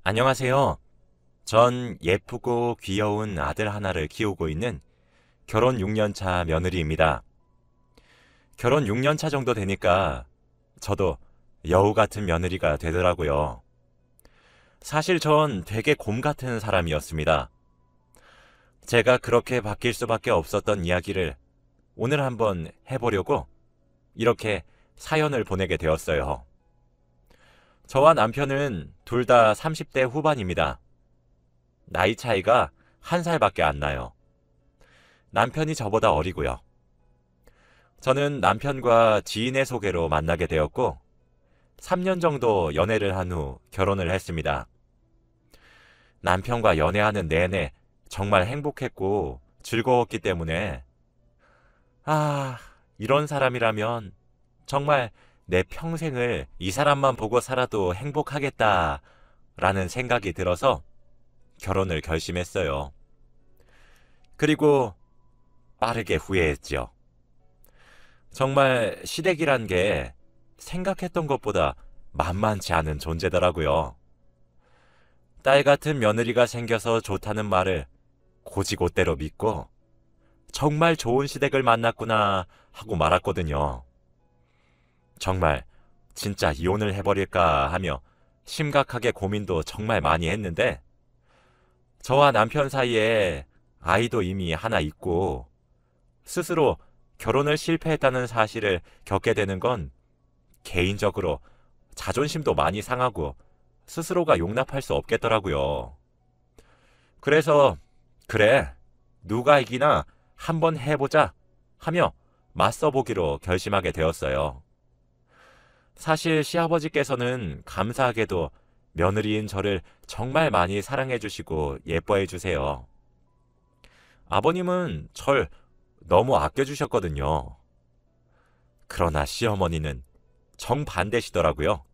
안녕하세요. 전 예쁘고 귀여운 아들 하나를 키우고 있는 결혼 6년 차 며느리입니다. 결혼 6년 차 정도 되니까 저도 여우 같은 며느리가 되더라고요. 사실 전 되게 곰 같은 사람이었습니다. 제가 그렇게 바뀔 수밖에 없었던 이야기를 오늘 한번 해보려고 이렇게 사연을 보내게 되었어요. 저와 남편은 둘 다 30대 후반입니다. 나이 차이가 1살밖에 안 나요. 남편이 저보다 어리고요. 저는 남편과 지인의 소개로 만나게 되었고 3년 정도 연애를 한 후 결혼을 했습니다. 남편과 연애하는 내내 정말 행복했고 즐거웠기 때문에 아, 이런 사람이라면 정말 내 평생을 이 사람만 보고 살아도 행복하겠다 라는 생각이 들어서 결혼을 결심했어요. 그리고 빠르게 후회했죠. 정말 시댁이란 게 생각했던 것보다 만만치 않은 존재더라고요. 딸 같은 며느리가 생겨서 좋다는 말을 고지고대로 믿고 정말 좋은 시댁을 만났구나 하고 말았거든요. 정말 진짜 이혼을 해버릴까 하며 심각하게 고민도 정말 많이 했는데 저와 남편 사이에 아이도 이미 하나 있고 스스로 결혼을 실패했다는 사실을 겪게 되는 건 개인적으로 자존심도 많이 상하고 스스로가 용납할 수 없겠더라고요. 그래서 그래, 누가 이기나 한번 해보자 하며 맞서보기로 결심하게 되었어요. 사실 시아버지께서는 감사하게도 며느리인 저를 정말 많이 사랑해 주시고 예뻐해 주세요. 아버님은 절 너무 아껴 주셨거든요. 그러나 시어머니는 정반대시더라고요.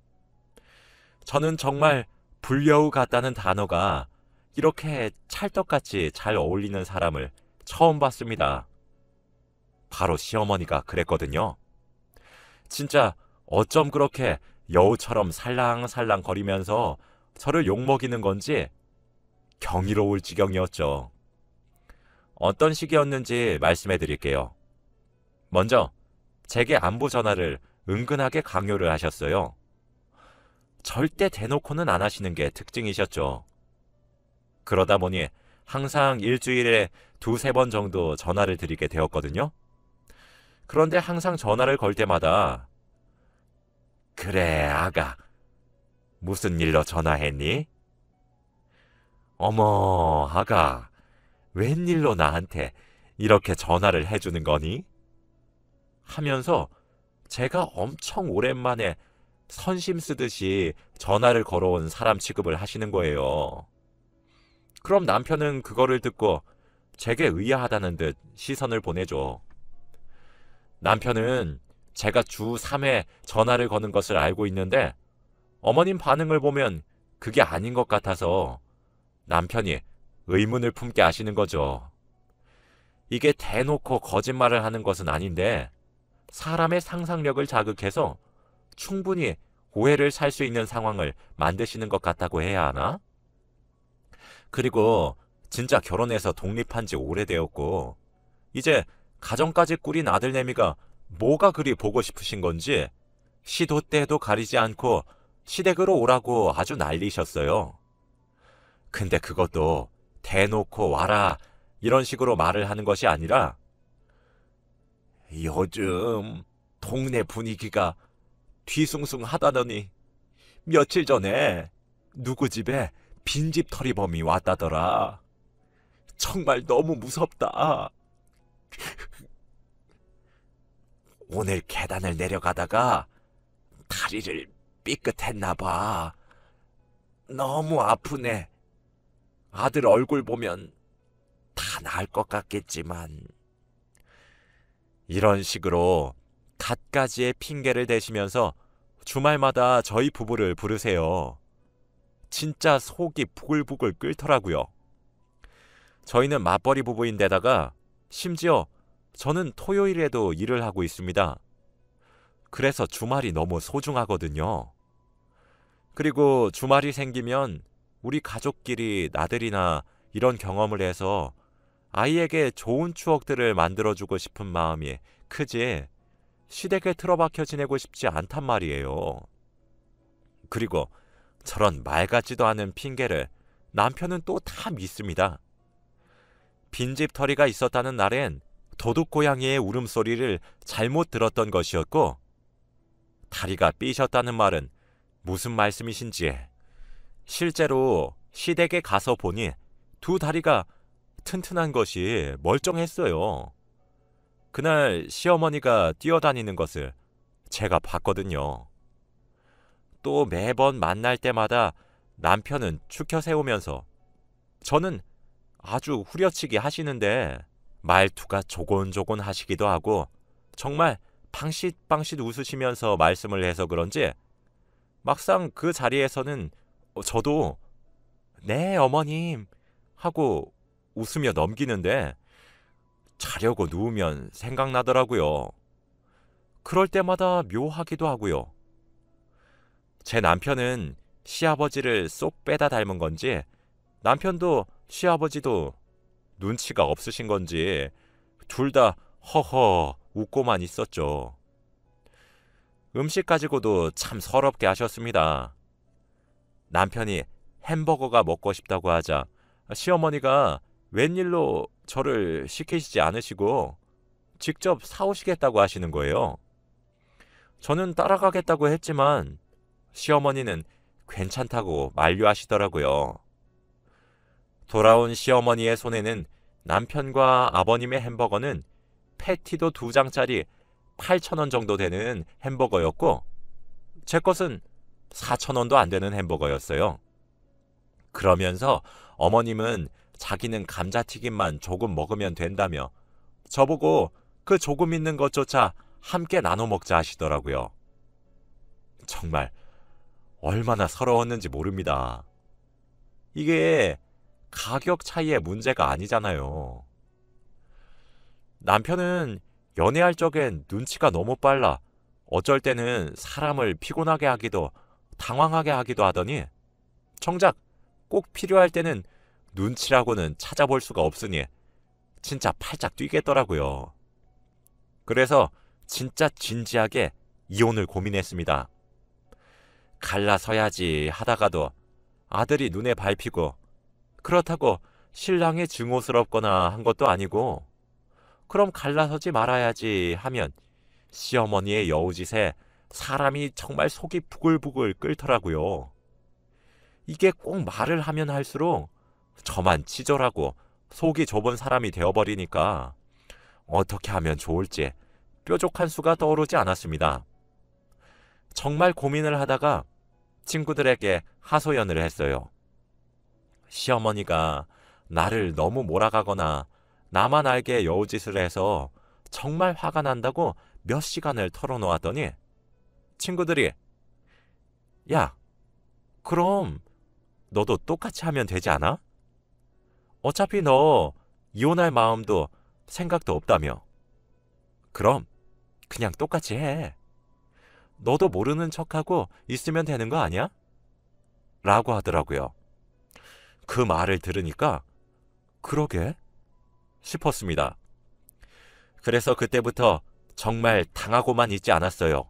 저는 정말 불려우 같다는 단어가 이렇게 찰떡같이 잘 어울리는 사람을 처음 봤습니다. 바로 시어머니가 그랬거든요. 진짜 어쩜 그렇게 여우처럼 살랑살랑 거리면서 저를 욕먹이는 건지 경이로울 지경이었죠. 어떤 식이었는지 말씀해 드릴게요. 먼저 제게 안부 전화를 은근하게 강요를 하셨어요. 절대 대놓고는 안 하시는 게 특징이셨죠. 그러다 보니 항상 일주일에 두세 번 정도 전화를 드리게 되었거든요. 그런데 항상 전화를 걸 때마다 그래, 아가. 무슨 일로 전화했니? 어머, 아가. 웬일로 나한테 이렇게 전화를 해주는 거니? 하면서 제가 엄청 오랜만에 선심 쓰듯이 전화를 걸어온 사람 취급을 하시는 거예요. 그럼 남편은 그거를 듣고 제게 의아하다는 듯 시선을 보내죠. 남편은 제가 주 3회 전화를 거는 것을 알고 있는데 어머님 반응을 보면 그게 아닌 것 같아서 남편이 의문을 품게 하시는 거죠. 이게 대놓고 거짓말을 하는 것은 아닌데 사람의 상상력을 자극해서 충분히 오해를 살 수 있는 상황을 만드시는 것 같다고 해야 하나? 그리고 진짜 결혼해서 독립한 지 오래되었고 이제 가정까지 꾸린 아들내미가 뭐가 그리 보고 싶으신 건지 시도 때도 가리지 않고 시댁으로 오라고 아주 난리셨어요. 근데 그것도 대놓고 와라 이런 식으로 말을 하는 것이 아니라 요즘 동네 분위기가 뒤숭숭하다더니 며칠 전에 누구 집에 빈집 털이범이 왔다더라. 정말 너무 무섭다. 오늘 계단을 내려가다가 다리를 삐끗했나 봐. 너무 아프네. 아들 얼굴 보면 다 나을 것 같겠지만. 이런 식으로 갖가지의 핑계를 대시면서 주말마다 저희 부부를 부르세요. 진짜 속이 부글부글 끓더라고요. 저희는 맞벌이 부부인데다가 심지어 저는 토요일에도 일을 하고 있습니다. 그래서 주말이 너무 소중하거든요. 그리고 주말이 생기면 우리 가족끼리 나들이나 이런 경험을 해서 아이에게 좋은 추억들을 만들어주고 싶은 마음이 크지 시댁에 틀어박혀 지내고 싶지 않단 말이에요. 그리고 저런 말 같지도 않은 핑계를 남편은 또 다 믿습니다. 빈집털이가 있었다는 날엔 도둑고양이의 울음소리를 잘못 들었던 것이었고, 다리가 삐셨다는 말은 무슨 말씀이신지 실제로 시댁에 가서 보니 두 다리가 튼튼한 것이 멀쩡했어요. 그날 시어머니가 뛰어다니는 것을 제가 봤거든요. 또 매번 만날 때마다 남편은 추켜 세우면서 저는 아주 후려치기 하시는데 말투가 조곤조곤 하시기도 하고 정말 방싯방싯 웃으시면서 말씀을 해서 그런지 막상 그 자리에서는 저도 네 어머님 하고 웃으며 넘기는데 자려고 누우면 생각나더라고요. 그럴 때마다 묘하기도 하고요. 제 남편은 시아버지를 쏙 빼다 닮은 건지 남편도 시아버지도 눈치가 없으신 건지 둘 다 허허 웃고만 있었죠. 음식 가지고도 참 서럽게 하셨습니다. 남편이 햄버거가 먹고 싶다고 하자 시어머니가 웬일로 저를 시키시지 않으시고 직접 사오시겠다고 하시는 거예요. 저는 따라가겠다고 했지만 시어머니는 괜찮다고 만류하시더라고요. 돌아온 시어머니의 손에는 남편과 아버님의 햄버거는 패티도 2장짜리 8,000원 정도 되는 햄버거였고 제 것은 4,000원도 안 되는 햄버거였어요. 그러면서 어머님은 자기는 감자튀김만 조금 먹으면 된다며 저보고 그 조금 있는 것조차 함께 나눠 먹자 하시더라고요. 정말 얼마나 서러웠는지 모릅니다. 이게 가격 차이의 문제가 아니잖아요. 남편은 연애할 적엔 눈치가 너무 빨라 어쩔 때는 사람을 피곤하게 하기도 당황하게 하기도 하더니 정작 꼭 필요할 때는 눈치라고는 찾아볼 수가 없으니 진짜 팔짝 뛰겠더라고요. 그래서 진짜 진지하게 이혼을 고민했습니다. 갈라서야지 하다가도 아들이 눈에 밟히고 그렇다고 신랑이 증오스럽거나 한 것도 아니고 그럼 갈라서지 말아야지 하면 시어머니의 여우짓에 사람이 정말 속이 부글부글 끓더라고요. 이게 꼭 말을 하면 할수록 저만 치졸하고 속이 좁은 사람이 되어버리니까 어떻게 하면 좋을지 뾰족한 수가 떠오르지 않았습니다. 정말 고민을 하다가 친구들에게 하소연을 했어요. 시어머니가 나를 너무 몰아가거나 나만 알게 여우짓을 해서 정말 화가 난다고 몇 시간을 털어놓았더니 친구들이 야, 그럼 너도 똑같이 하면 되지 않아? 어차피 너 이혼할 마음도 생각도 없다며. 그럼 그냥 똑같이 해. 너도 모르는 척하고 있으면 되는 거 아니야? 라고 하더라고요. 그 말을 들으니까 그러게 싶었습니다. 그래서 그때부터 정말 당하고만 있지 않았어요.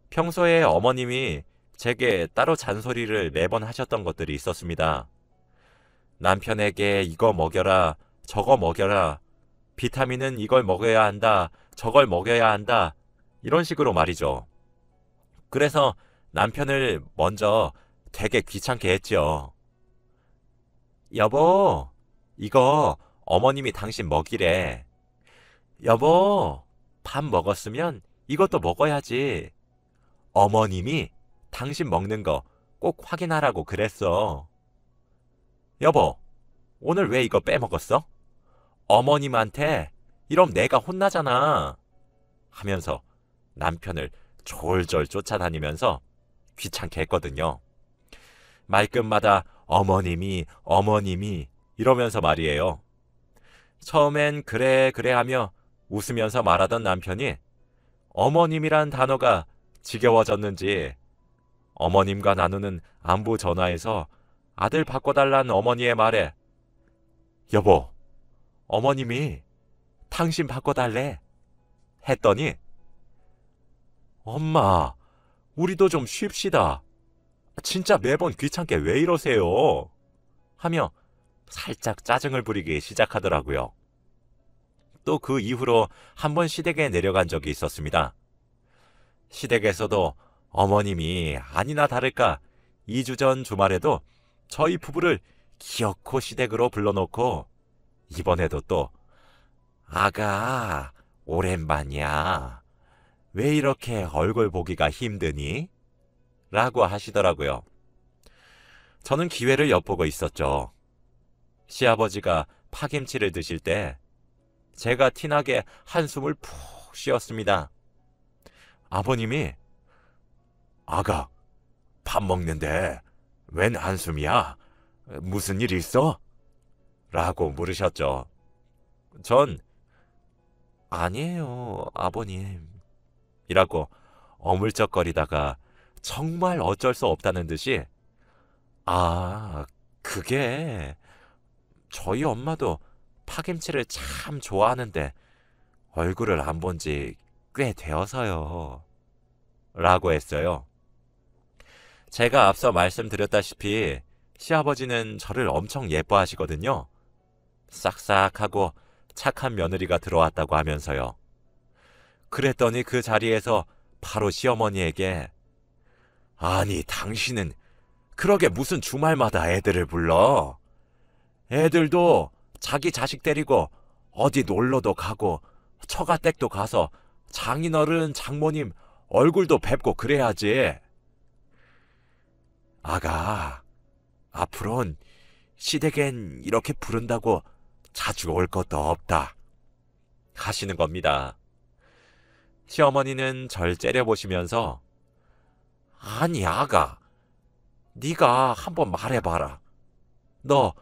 평소에 어머님이 제게 따로 잔소리를 매번 하셨던 것들이 있었습니다. 남편에게 이거 먹여라, 저거 먹여라, 비타민은 이걸 먹어야 한다, 저걸 먹여야 한다, 이런 식으로 말이죠. 그래서 남편을 먼저 되게 귀찮게 했죠. 여보, 이거 어머님이 당신 먹이래. 여보, 밥 먹었으면 이것도 먹어야지. 어머님이 당신 먹는 거 꼭 확인하라고 그랬어. 여보, 오늘 왜 이거 빼먹었어? 어머님한테 이러면 내가 혼나잖아. 하면서 남편을 졸졸 쫓아다니면서 귀찮게 했거든요. 말끝마다 어머님이 이러면서 말이에요. 처음엔 그래 하며 웃으면서 말하던 남편이 어머님이란 단어가 지겨워졌는지 어머님과 나누는 안부 전화에서 아들 바꿔달란 어머니의 말에 여보, 어머님이 당신 바꿔달래 했더니 엄마, 우리도 좀 쉽시다. 진짜 매번 귀찮게 왜 이러세요? 하며 살짝 짜증을 부리기 시작하더라고요. 또 그 이후로 한 번 시댁에 내려간 적이 있었습니다. 시댁에서도 어머님이 아니나 다를까 2주 전 주말에도 저희 부부를 기어코 시댁으로 불러놓고 이번에도 또 아가 오랜만이야. 왜 이렇게 얼굴 보기가 힘드니? 라고 하시더라고요. 저는 기회를 엿보고 있었죠. 시아버지가 파김치를 드실 때 제가 티나게 한숨을 푹 쉬었습니다. 아버님이 아가, 밥 먹는데 웬 한숨이야? 무슨 일 있어? 라고 물으셨죠. 전 아니에요, 아버님. 이라고 어물쩍거리다가 정말 어쩔 수 없다는 듯이 그게 저희 엄마도 파김치를 참 좋아하는데 얼굴을 안 본 지 꽤 되어서요. 라고 했어요. 제가 앞서 말씀드렸다시피 시아버지는 저를 엄청 예뻐하시거든요. 싹싹하고 착한 며느리가 들어왔다고 하면서요. 그랬더니 그 자리에서 바로 시어머니에게 아니 당신은 그러게 무슨 주말마다 애들을 불러? 애들도 자기 자식 데리고 어디 놀러도 가고 처가댁도 가서 장인어른 장모님 얼굴도 뵙고 그래야지. 아가, 앞으론 시댁엔 이렇게 부른다고 자주 올 것도 없다. 하시는 겁니다. 시어머니는 절 째려보시면서 아니 아가, 네가 한번 말해봐라. 너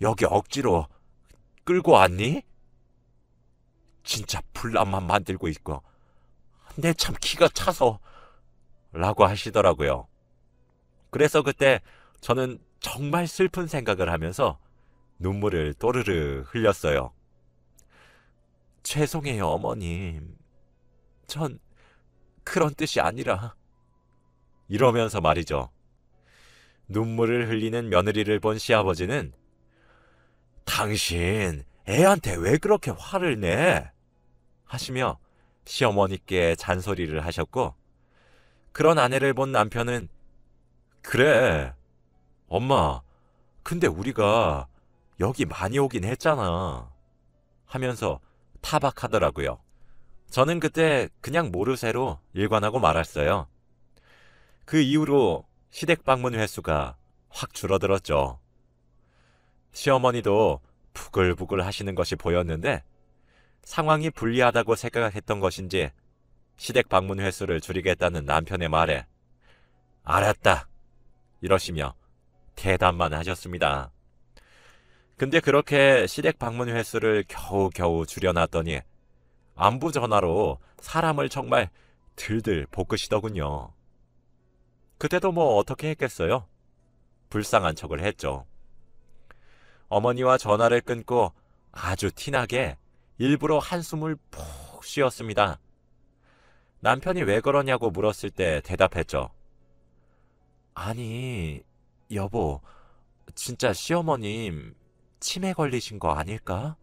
여기 억지로 끌고 왔니? 진짜 분란만 만들고 있고 내 참 기가 차서 라고 하시더라고요. 그래서 그때 저는 정말 슬픈 생각을 하면서 눈물을 또르르 흘렸어요. 죄송해요, 어머님. 전 그런 뜻이 아니라. 이러면서 말이죠. 눈물을 흘리는 며느리를 본 시아버지는 당신 애한테 왜 그렇게 화를 내? 하시며 시어머니께 잔소리를 하셨고, 그런 아내를 본 남편은 그래, 엄마, 근데 우리가 여기 많이 오긴 했잖아 하면서 타박하더라고요. 저는 그때 그냥 모르쇠로 일관하고 말았어요. 그 이후로 시댁 방문 횟수가 확 줄어들었죠. 시어머니도 부글부글 하시는 것이 보였는데 상황이 불리하다고 생각했던 것인지 시댁 방문 횟수를 줄이겠다는 남편의 말에 알았다 이러시며 대답만 하셨습니다. 근데 그렇게 시댁 방문 횟수를 겨우겨우 줄여놨더니 안부 전화로 사람을 정말 들들 볶으시더군요. 그때도 뭐 어떻게 했겠어요? 불쌍한 척을 했죠. 어머니와 전화를 끊고 아주 티나게 일부러 한숨을 푹 쉬었습니다. 남편이 왜 그러냐고 물었을 때 대답했죠. 아니, 여보, 진짜 시어머님 치매 걸리신 거 아닐까?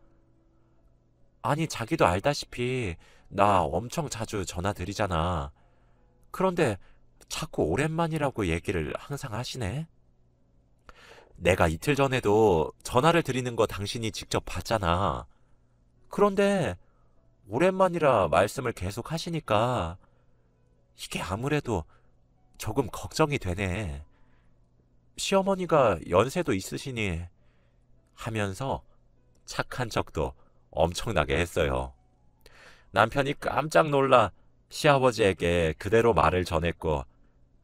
아니, 자기도 알다시피 나 엄청 자주 전화 드리잖아. 그런데 자꾸 오랜만이라고 얘기를 항상 하시네. 내가 이틀 전에도 전화를 드리는 거 당신이 직접 봤잖아. 그런데 오랜만이라 말씀을 계속 하시니까 이게 아무래도 조금 걱정이 되네. 시어머니가 연세도 있으시니 하면서 착한 척도 엄청나게 했어요. 남편이 깜짝 놀라 시아버지에게 그대로 말을 전했고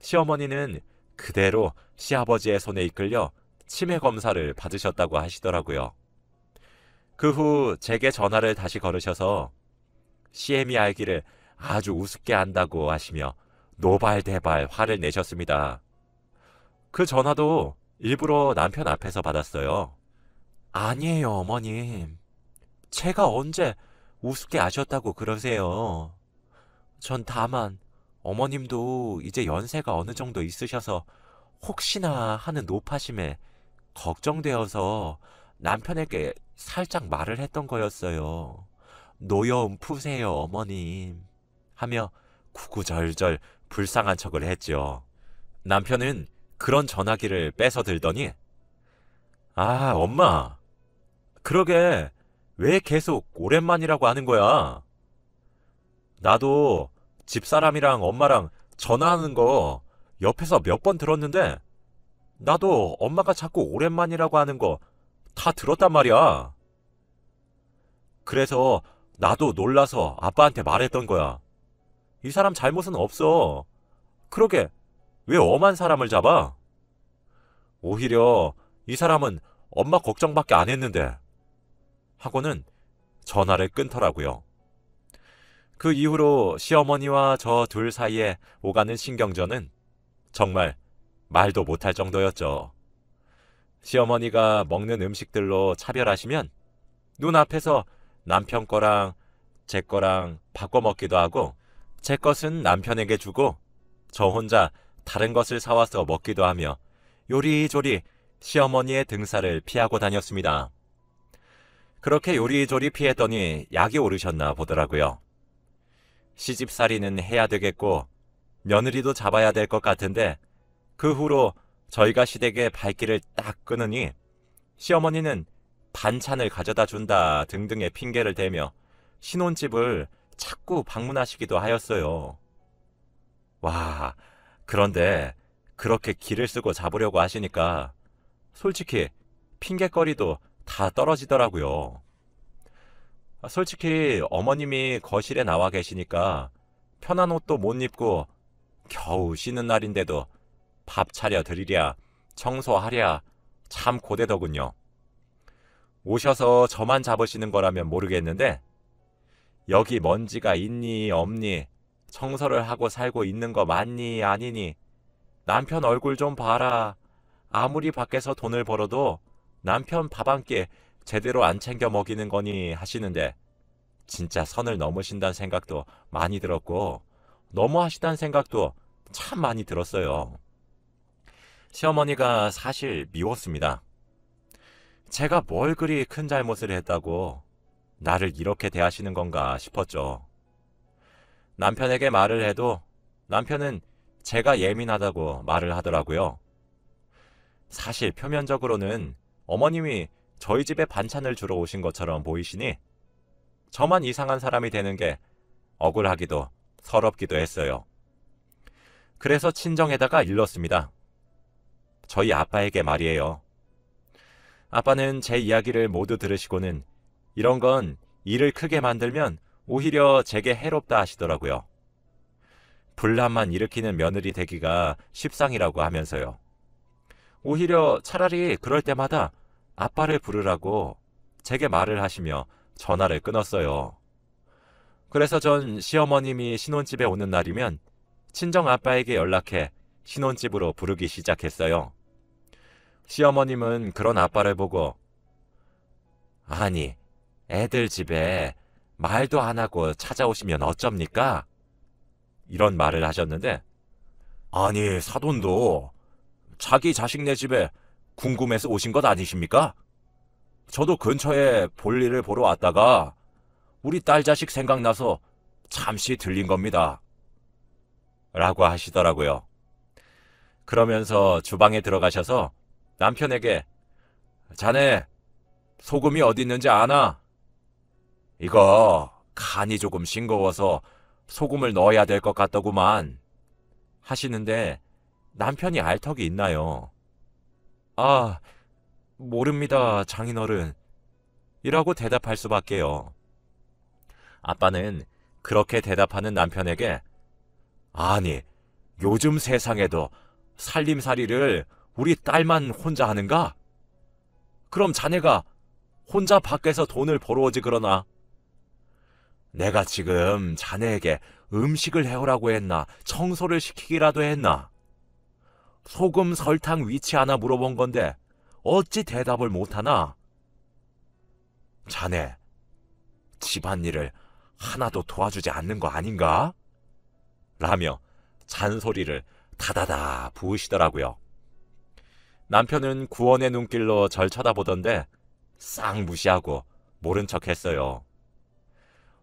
시어머니는 그대로 시아버지의 손에 이끌려 치매 검사를 받으셨다고 하시더라고요. 그 후 제게 전화를 다시 걸으셔서 시엠이 알기를 아주 우습게 안다고 하시며 노발대발 화를 내셨습니다. 그 전화도 일부러 남편 앞에서 받았어요. 아니에요, 어머님. 제가 언제 우습게 아셨다고 그러세요. 전 다만 어머님도 이제 연세가 어느 정도 있으셔서 혹시나 하는 노파심에 걱정되어서 남편에게 살짝 말을 했던 거였어요. 노여움 푸세요, 어머님. 하며 구구절절 불쌍한 척을 했죠. 남편은 그런 전화기를 뺏어 들더니, 아, 엄마. 그러게 왜 계속 오랜만이라고 하는 거야? 나도 집사람이랑 엄마랑 전화하는 거 옆에서 몇 번 들었는데 나도 엄마가 자꾸 오랜만이라고 하는 거 다 들었단 말이야. 그래서 나도 놀라서 아빠한테 말했던 거야. 이 사람 잘못은 없어. 그러게 왜 엄한 사람을 잡아? 오히려 이 사람은 엄마 걱정밖에 안 했는데 하고는 전화를 끊더라고요. 그 이후로 시어머니와 저 둘 사이에 오가는 신경전은 정말 말도 못할 정도였죠. 시어머니가 먹는 음식들로 차별하시면 눈앞에서 남편 거랑 제 거랑 바꿔 먹기도 하고 제 것은 남편에게 주고 저 혼자 다른 것을 사와서 먹기도 하며 요리조리 시어머니의 등살을 피하고 다녔습니다. 그렇게 요리조리 피했더니 약이 오르셨나 보더라고요. 시집살이는 해야 되겠고 며느리도 잡아야 될 것 같은데 그 후로 저희가 시댁에 발길을 딱 끊으니 시어머니는 반찬을 가져다 준다 등등의 핑계를 대며 신혼집을 자꾸 방문하시기도 하였어요. 와, 그런데 그렇게 기를 쓰고 잡으려고 하시니까 솔직히 핑계거리도 다 떨어지더라고요. 솔직히 어머님이 거실에 나와 계시니까 편한 옷도 못 입고 겨우 쉬는 날인데도 밥 차려 드리랴 청소하랴 참 고되더군요. 오셔서 저만 잡으시는 거라면 모르겠는데 여기 먼지가 있니 없니 청소를 하고 살고 있는 거 맞니 아니니 남편 얼굴 좀 봐라. 아무리 밖에서 돈을 벌어도 남편 밥 한 끼 제대로 안 챙겨 먹이는 거니 하시는데 진짜 선을 넘으신다는 생각도 많이 들었고 너무하시다는 생각도 참 많이 들었어요. 시어머니가 사실 미웠습니다. 제가 뭘 그리 큰 잘못을 했다고 나를 이렇게 대하시는 건가 싶었죠. 남편에게 말을 해도 남편은 제가 예민하다고 말을 하더라고요. 사실 표면적으로는 어머님이 저희 집에 반찬을 주러 오신 것처럼 보이시니 저만 이상한 사람이 되는 게 억울하기도 서럽기도 했어요. 그래서 친정에다가 일렀습니다. 저희 아빠에게 말이에요. 아빠는 제 이야기를 모두 들으시고는 이런 건 일을 크게 만들면 오히려 제게 해롭다 하시더라고요. 분란만 일으키는 며느리 되기가 십상이라고 하면서요. 오히려 차라리 그럴 때마다 아빠를 부르라고 제게 말을 하시며 전화를 끊었어요. 그래서 전 시어머님이 신혼집에 오는 날이면 친정 아빠에게 연락해 신혼집으로 부르기 시작했어요. 시어머님은 그런 아빠를 보고 아니, 애들 집에 말도 안 하고 찾아오시면 어쩝니까? 이런 말을 하셨는데 아니, 사돈도 자기 자식네 집에 궁금해서 오신 것 아니십니까? 저도 근처에 볼일을 보러 왔다가 우리 딸 자식 생각나서 잠시 들린 겁니다. 라고 하시더라고요. 그러면서 주방에 들어가셔서 남편에게 자네 소금이 어디 있는지 아나? 이거 간이 조금 싱거워서 소금을 넣어야 될 것 같더구만 하시는데 남편이 알 턱이 있나요? 아, 모릅니다, 장인어른. 이라고 대답할 수밖에요. 아빠는 그렇게 대답하는 남편에게 아니, 요즘 세상에도 살림살이를 우리 딸만 혼자 하는가? 그럼 자네가 혼자 밖에서 돈을 벌어오지 그러나? 내가 지금 자네에게 음식을 해오라고 했나? 청소를 시키기라도 했나? 소금 설탕 위치 하나 물어본 건데 어찌 대답을 못하나? 자네, 집안일을 하나도 도와주지 않는 거 아닌가? 라며 잔소리를 다다다 부으시더라고요. 남편은 구원의 눈길로 절 쳐다보던데 싹 무시하고 모른 척 했어요.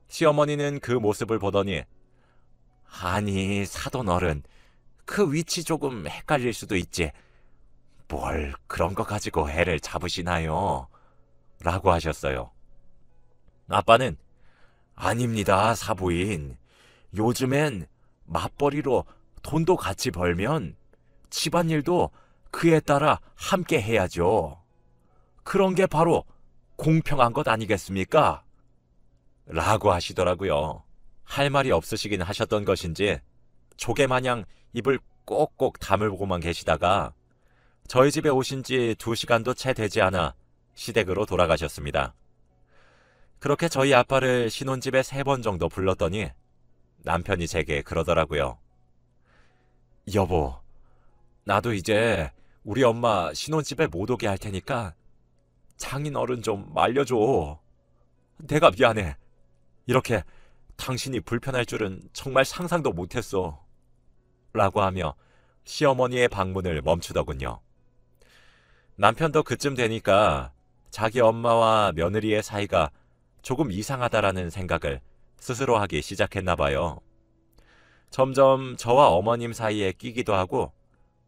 시어머니는 그 모습을 보더니 아니 사돈 어른, 그 위치 조금 헷갈릴 수도 있지. 뭘 그런 거 가지고 애를 잡으시나요? 라고 하셨어요. 아빠는 아닙니다 사부인. 요즘엔 맞벌이로 돈도 같이 벌면 집안일도 그에 따라 함께 해야죠. 그런 게 바로 공평한 것 아니겠습니까? 라고 하시더라고요. 할 말이 없으시긴 하셨던 것인지 조개마냥 입을 꼭꼭 다물고만 계시다가 저희 집에 오신 지 2시간도 채 되지 않아 시댁으로 돌아가셨습니다. 그렇게 저희 아빠를 신혼집에 3번 정도 불렀더니 남편이 제게 그러더라고요. 여보, 나도 이제 우리 엄마 신혼집에 못 오게 할 테니까 장인 어른 좀 말려줘. 내가 미안해. 이렇게 당신이 불편할 줄은 정말 상상도 못했어. 라고 하며 시어머니의 방문을 멈추더군요. 남편도 그쯤 되니까 자기 엄마와 며느리의 사이가 조금 이상하다라는 생각을 스스로 하기 시작했나 봐요. 점점 저와 어머님 사이에 끼기도 하고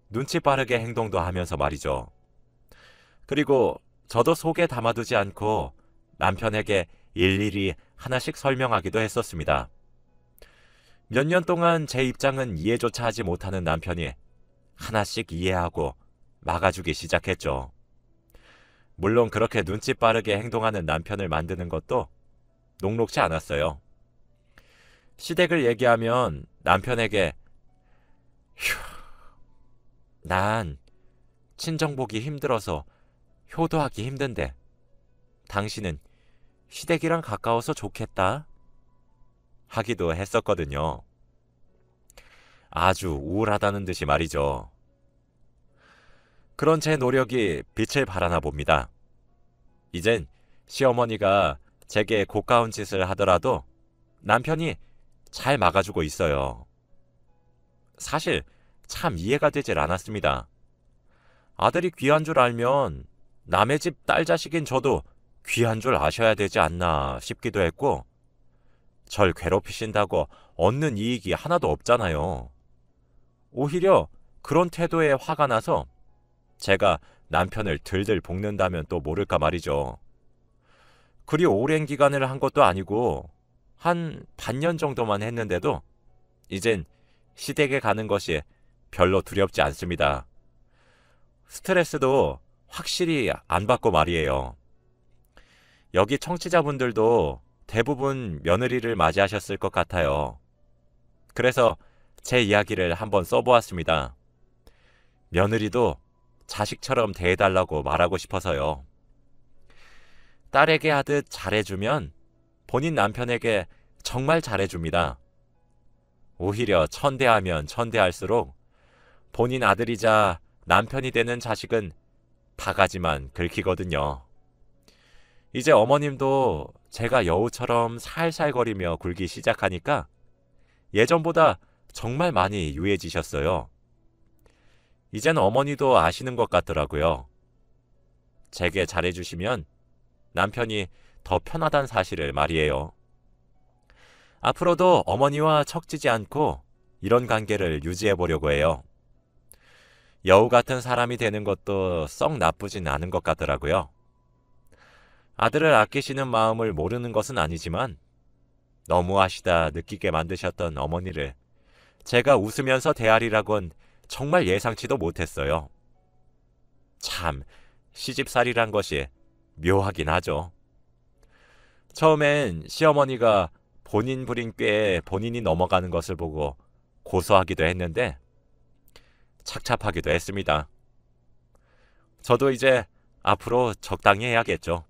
눈치 빠르게 행동도 하면서 말이죠. 그리고 저도 속에 담아두지 않고 남편에게 일일이 하나씩 설명하기도 했었습니다. 몇 년 동안 제 입장은 이해조차 하지 못하는 남편이 하나씩 이해하고 막아주기 시작했죠. 물론 그렇게 눈치 빠르게 행동하는 남편을 만드는 것도 녹록지 않았어요. 시댁을 얘기하면 남편에게 휴, 난 친정 보기 힘들어서 효도하기 힘든데 당신은 시댁이랑 가까워서 좋겠다 하기도 했었거든요. 아주 우울하다는 듯이 말이죠. 그런 제 노력이 빛을 발하나 봅니다. 이젠 시어머니가 제게 고가운 짓을 하더라도 남편이 잘 막아주고 있어요. 사실 참 이해가 되질 않았습니다. 아들이 귀한 줄 알면 남의 집 딸 자식인 저도 귀한 줄 아셔야 되지 않나 싶기도 했고, 절 괴롭히신다고 얻는 이익이 하나도 없잖아요. 오히려 그런 태도에 화가 나서 제가 남편을 들들 볶는다면 또 모를까 말이죠. 그리 오랜 기간을 한 것도 아니고 한 반년 정도만 했는데도 이젠 시댁에 가는 것이 별로 두렵지 않습니다. 스트레스도 확실히 안 받고 말이에요. 여기 청취자분들도 대부분 며느리를 맞이하셨을 것 같아요. 그래서 제 이야기를 한번 써보았습니다. 며느리도 자식처럼 대해달라고 말하고 싶어서요. 딸에게 하듯 잘해주면 본인 남편에게 정말 잘해줍니다. 오히려 천대하면 천대할수록 본인 아들이자 남편이 되는 자식은 바가지만 긁히거든요. 이제 어머님도 제가 여우처럼 살살거리며 굴기 시작하니까 예전보다 정말 많이 유해지셨어요. 이젠 어머니도 아시는 것 같더라고요. 제게 잘해주시면 남편이 더 편하단 사실을 말이에요. 앞으로도 어머니와 척지지 않고 이런 관계를 유지해보려고 해요. 여우 같은 사람이 되는 것도 썩 나쁘진 않은 것 같더라고요. 아들을 아끼시는 마음을 모르는 것은 아니지만 너무하시다 느끼게 만드셨던 어머니를 제가 웃으면서 대하리라곤 정말 예상치도 못했어요. 참 시집살이란 것이 묘하긴 하죠. 처음엔 시어머니가 본인 부린 꾀에 본인이 넘어가는 것을 보고 고소하기도 했는데 착잡하기도 했습니다. 저도 이제 앞으로 적당히 해야겠죠.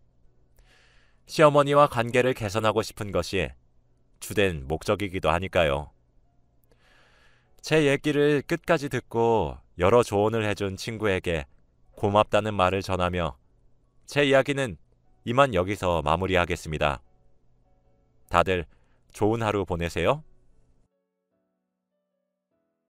시어머니와 관계를 개선하고 싶은 것이 주된 목적이기도 하니까요. 제 얘기를 끝까지 듣고 여러 조언을 해준 친구에게 고맙다는 말을 전하며 제 이야기는 이만 여기서 마무리하겠습니다. 다들 좋은 하루 보내세요.